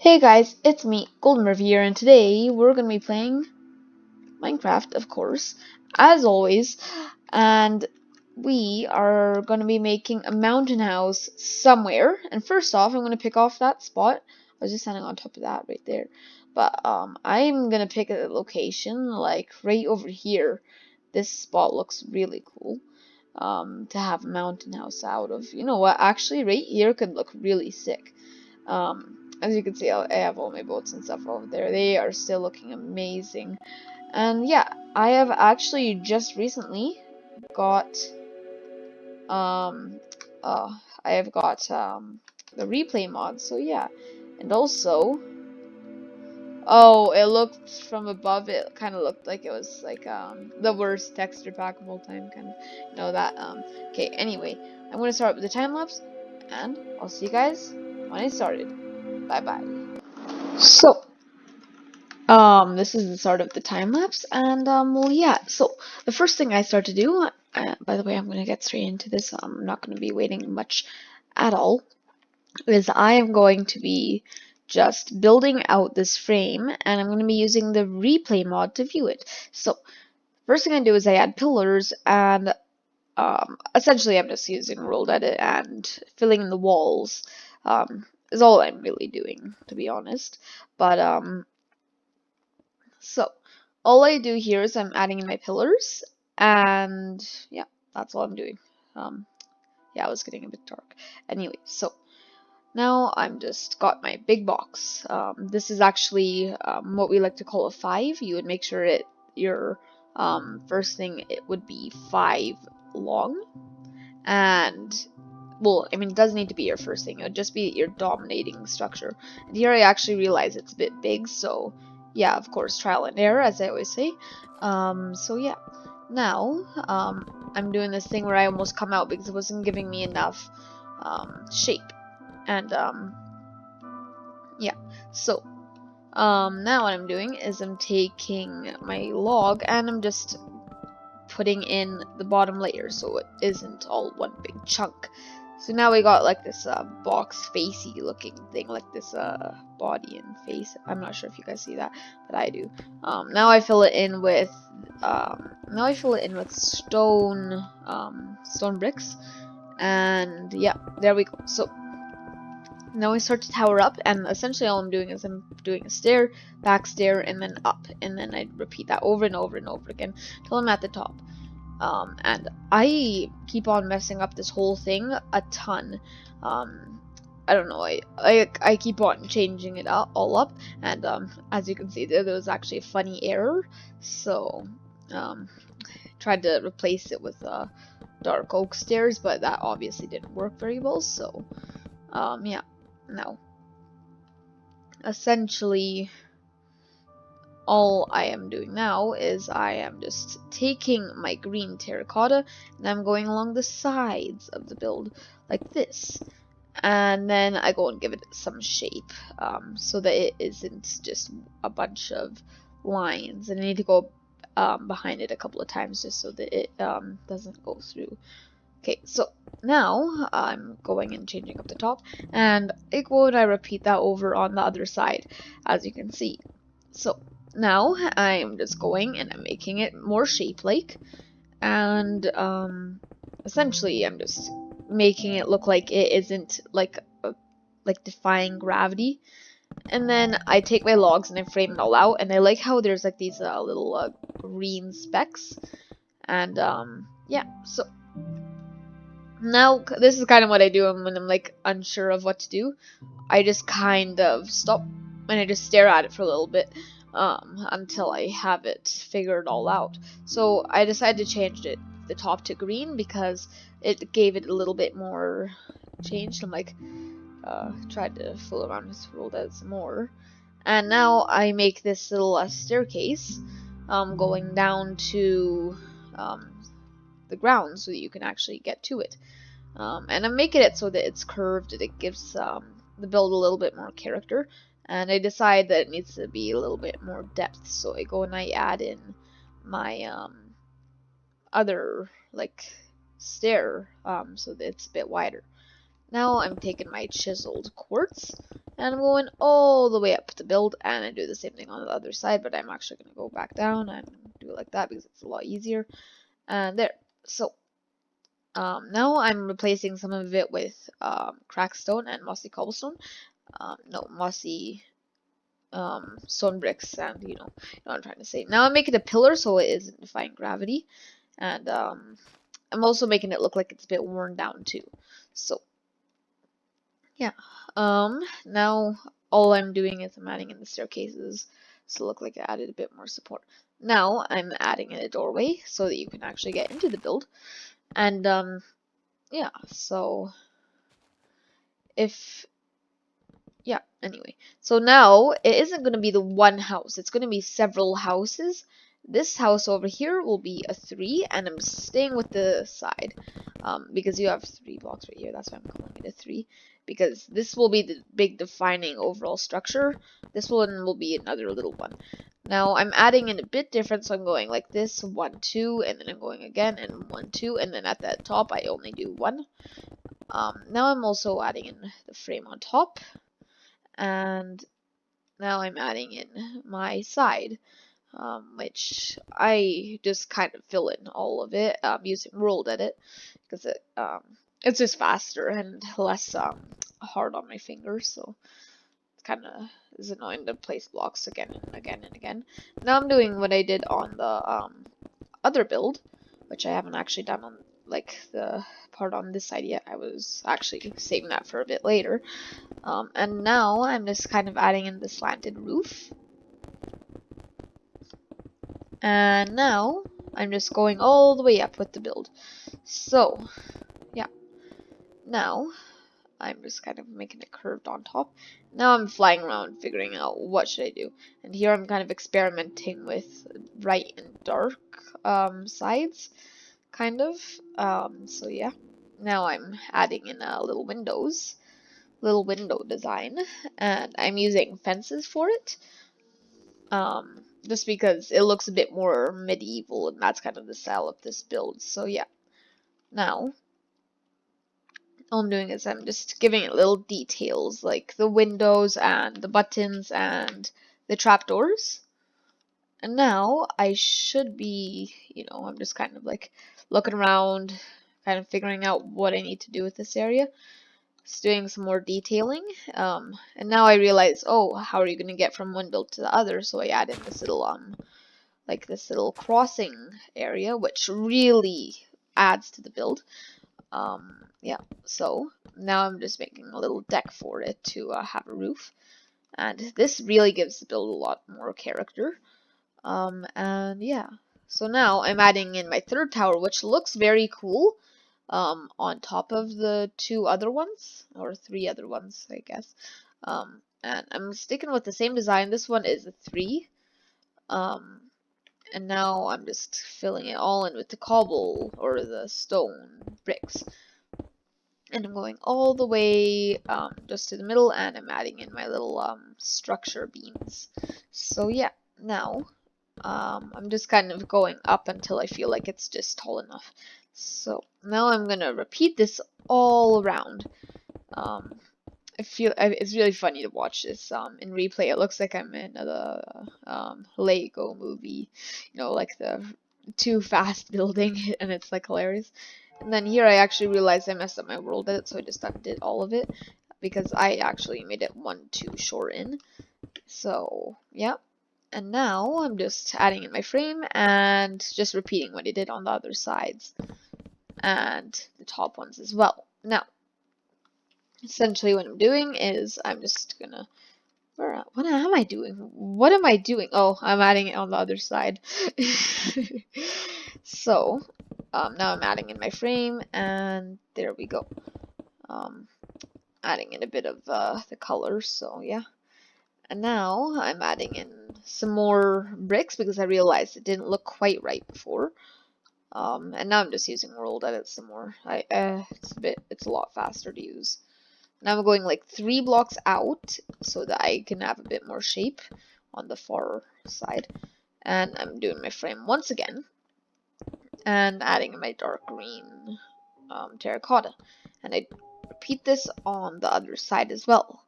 Hey guys, it's me, Golden River here, and today we're gonna be playing Minecraft, of course, as always, and we are gonna be making a mountain house somewhere. And first off, I'm gonna pick off that spot. I was just standing on top of that right there, but I'm gonna pick a location like right over here. This spot looks really cool. To have a mountain house out of. You know what? Actually, right here could look really sick. As you can see, I have all my boats and stuff over there. They are still looking amazing. And yeah, I have actually just recently got um I have got the replay mod. So yeah. And also, oh, it looked from above, it kind of looked like it was like the worst texture pack of all time, kind of, you know that. Okay, anyway, I'm going to start with the time lapse, and I'll see you guys when I started. Bye bye. So this is the start of the time lapse, and well, yeah. So the first thing I start to do, by the way, I'm gonna get straight into this. I'm not gonna be waiting much at all. Is I am going to be just building out this frame, and I'm gonna be using the replay mod to view it. So first thing I do is I add pillars, and essentially I'm just using world edit and filling in the walls. Is all I'm really doing, to be honest. But so all I do here is I'm adding in my pillars, and yeah, that's all I'm doing. Yeah, it was getting a bit dark. Anyway, so now I'm just got my big box. This is actually what we like to call a 5. You would make sure your first thing, it would be 5 long, and well, I mean, it doesn't need to be your first thing. It would just be your dominating structure. And here I actually realize it's a bit big, so yeah, of course, trial and error, as I always say. So yeah, now I'm doing this thing where I almost come out because it wasn't giving me enough shape. And yeah, so now what I'm doing is I'm taking my log and I'm just putting in the bottom layer so it isn't all one big chunk. So now we got like this box facey looking thing, like this body and face. I'm not sure if you guys see that, but I do. Now I fill it in with stone stone bricks, and yeah, there we go. So now we start to tower up, and essentially all I'm doing is I'm doing a stair, back stair, and then up, and then I repeat that over and over and over again till I'm at the top. And I keep on messing up this whole thing a ton. I don't know, I keep on changing it all up, and as you can see there was actually a funny error, so tried to replace it with dark oak stairs, but that obviously didn't work very well. So yeah, no, essentially all I am doing now is I am just taking my green terracotta and I'm going along the sides of the build like this, and then I go and give it some shape, so that it isn't just a bunch of lines, and I need to go behind it a couple of times just so that it doesn't go through. Okay, so now I'm going and changing up the top, and I go and I repeat that over on the other side, as you can see. So now I'm just going and I'm making it more shape-like, and essentially I'm just making it look like it isn't like defying gravity. And then I take my logs and I frame it all out, and I like how there's like these little green specks, and yeah, so now this is kind of what I do when I'm like unsure of what to do. I just kind of stop and I just stare at it for a little bit until I have it figured all out. So I decided to change the top to green because it gave it a little bit more change. I'm like tried to fool around with world edit some more, and now I make this little staircase going down to the ground so that you can actually get to it. And I'm making it so that it's curved, and it gives the build a little bit more character. And I decide that it needs to be a little bit more depth, so I go and I add in my other like stair, so that it's a bit wider. Now I'm taking my chiseled quartz and I'm going all the way up to build, and I do the same thing on the other side, but I'm actually going to go back down and do it like that because it's a lot easier. And there. So now I'm replacing some of it with crackstone and mossy cobblestone. No, mossy stone bricks, and you know what I'm trying to say. Now I'm making a pillar so it isn't defying gravity, and I'm also making it look like it's a bit worn down too. So yeah. Now all I'm doing is I'm adding in the staircases to look like I added a bit more support. Now I'm adding in a doorway so that you can actually get into the build. And yeah, so if yeah, anyway. So now it isn't going to be the one house. It's going to be several houses. This house over here will be a 3, and I'm staying with the side. Because you have 3 blocks right here. That's why I'm calling it a 3. Because this will be the big defining overall structure. This one will be another little one. Now I'm adding in a bit different, so I'm going like this, 1, 2, and then I'm going again, and 1, 2, and then at the top I only do 1. Now I'm also adding in the frame on top. And now I'm adding in my side, which I just kind of fill in all of it using World Edit because it's just faster and less hard on my fingers, so it's kind of is annoying to place blocks again and again and again. Now I'm doing what I did on the other build, which I haven't actually done on like the part on this side yet. I was actually saving that for a bit later. And now I'm just kind of adding in the slanted roof. And now I'm just going all the way up with the build. So, yeah. Now I'm just kind of making it curved on top. Now I'm flying around figuring out what should I do. And here I'm kind of experimenting with bright and dark sides, kind of. So yeah. Now I'm adding in little windows. Little window design, and I'm using fences for it, just because it looks a bit more medieval, and that's kind of the style of this build. So yeah, now all I'm doing is I'm just giving it little details like the windows and the buttons and the trapdoors. And now I should be, I'm just kind of like looking around, kind of figuring out what I need to do with this area. Just doing some more detailing, and now I realize, oh, how are you going to get from one build to the other? So I add in this little like this little crossing area, which really adds to the build. Yeah, so now I'm just making a little deck for it to have a roof, and this really gives the build a lot more character. And yeah, so now I'm adding in my third tower, which looks very cool. On top of the 2 other ones, or 3 other ones, I guess. And I'm sticking with the same design. This one is a 3. And now I'm just filling it all in with the cobble, or the stone bricks. And I'm going all the way just to the middle, and I'm adding in my little structure beams. So yeah, now I'm just kind of going up until I feel like it's just tall enough. So now I'm gonna repeat this all around. It's really funny to watch this in replay. It looks like I'm in the Lego movie, like the too fast building, and it's like hilarious. And then here I actually realized I messed up my world edit, so I just undid all of it because I actually made it 1 too short in. So yeah. And now I'm just adding in my frame and just repeating what I did on the other sides and the top ones as well. Now, essentially what I'm doing is I'm just gonna, what am I doing? What am I doing? Oh, I'm adding it on the other side. So, now I'm adding in my frame, and there we go. Adding in a bit of the colors, so yeah. And now I'm adding in some more bricks because I realized it didn't look quite right before. And now I'm just using World Edit some more. It's a lot faster to use. Now I'm going like 3 blocks out so that I can have a bit more shape on the far side. And I'm doing my frame once again and adding my dark green terracotta. And I repeat this on the other side as well.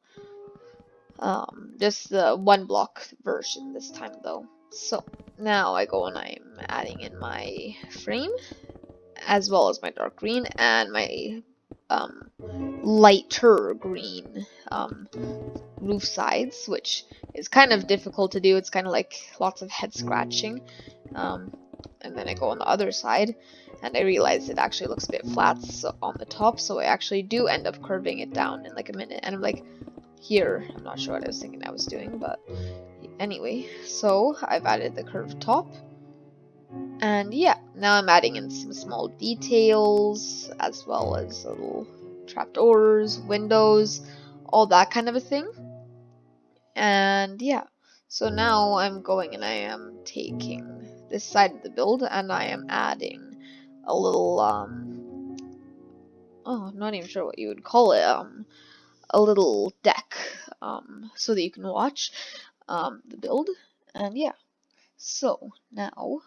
Just the 1 block version this time though. So now I go and I'm adding in my frame as well as my dark green and my lighter green roof sides, which is kind of difficult to do. It's kind of like lots of head scratching. And then I go on the other side and I realize it actually looks a bit flat on the top, so I actually do end up curving it down in like a minute, and I'm like, here, I'm not sure what I was thinking I was doing, but anyway, so I've added the curved top, and yeah, now I'm adding in some small details as well as little trapdoors, windows, all that kind of a thing. And yeah, so now I'm going and I am taking this side of the build and I am adding a little oh, I'm not even sure what you would call it, a little deck, so that you can watch the build. And yeah, so now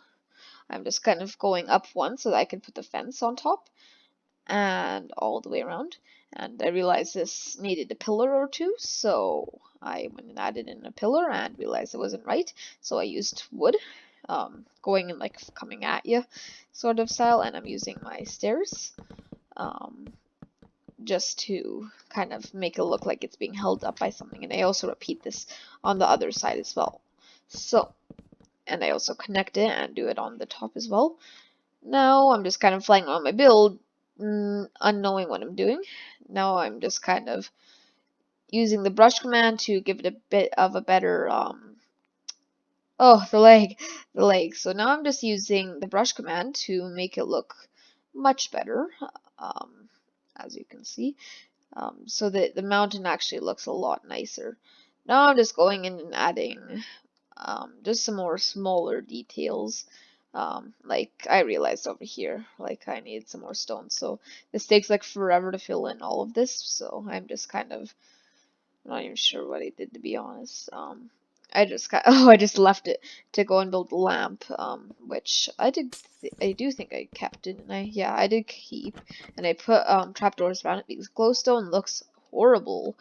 I'm just kind of going up one so that I can put the fence on top and all the way around. And I realized this needed a pillar or two, so I went and added in a pillar and realized it wasn't right, so I used wood, going and like coming at you sort of style, and I'm using my stairs just to kind of make it look like it's being held up by something. And I also repeat this on the other side as well. So, and I also connect it and do it on the top as well. Now I'm just kind of flying on my build, unknowing what I'm doing. Now I'm just kind of using the brush command to give it a bit of a better, oh, the leg. So now I'm just using the brush command to make it look much better, as you can see, so that the mountain actually looks a lot nicer. Now I'm just going in and adding just some more smaller details. Like I realized over here, like I need some more stones. So this takes like forever to fill in all of this. So I'm just kind of not even sure what I did, to be honest. I just got I just left it to go and build the lamp, which I do think I kept, didn't I? Yeah, I did keep, and I put trapdoors around it because glowstone looks horrible.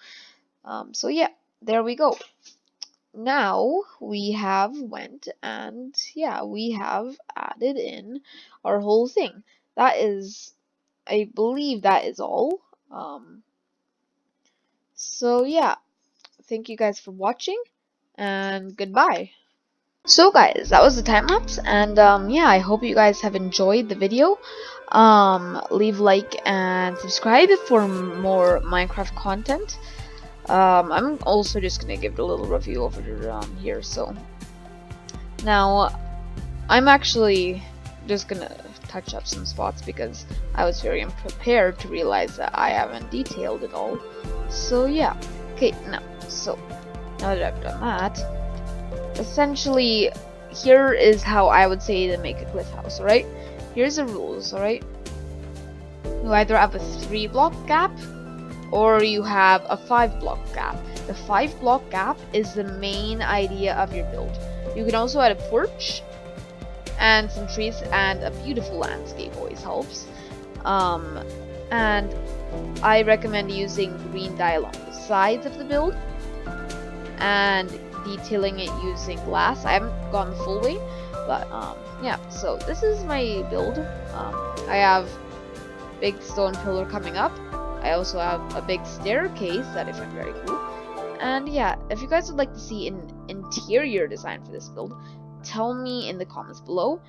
So yeah, there we go. Now we have went and yeah, we have added in our whole thing. That is, I believe that is all. So yeah, thank you guys for watching and goodbye. So guys, that was the time lapse, and yeah, I hope you guys have enjoyed the video. Leave like and subscribe for more Minecraft content. I'm also just gonna give it a little review over here. So now I'm actually just gonna touch up some spots because I was very unprepared to realize that I haven't detailed it all. So yeah, okay, now that I've done that, essentially here is how I would say to make a cliff house. Alright, here's the rules. Alright, you either have a 3-block gap or you have a 5-block gap. The 5-block gap is the main idea of your build. You can also add a porch and some trees, and a beautiful landscape always helps. And I recommend using green dye along the sides of the build and detailing it using glass. I haven't gone the full way, but yeah, so this is my build. I have big stone pillar coming up. I also have a big staircase that I find very cool. And yeah, if you guys would like to see an interior design for this build, tell me in the comments below,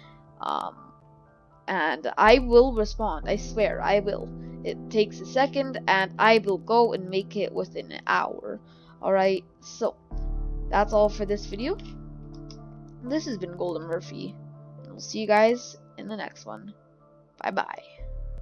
and I will respond. I swear I will. It takes a second and I will go and make it within an hour. Alright, so that's all for this video. This has been Golden Murphy, and we'll see you guys in the next one. Bye bye.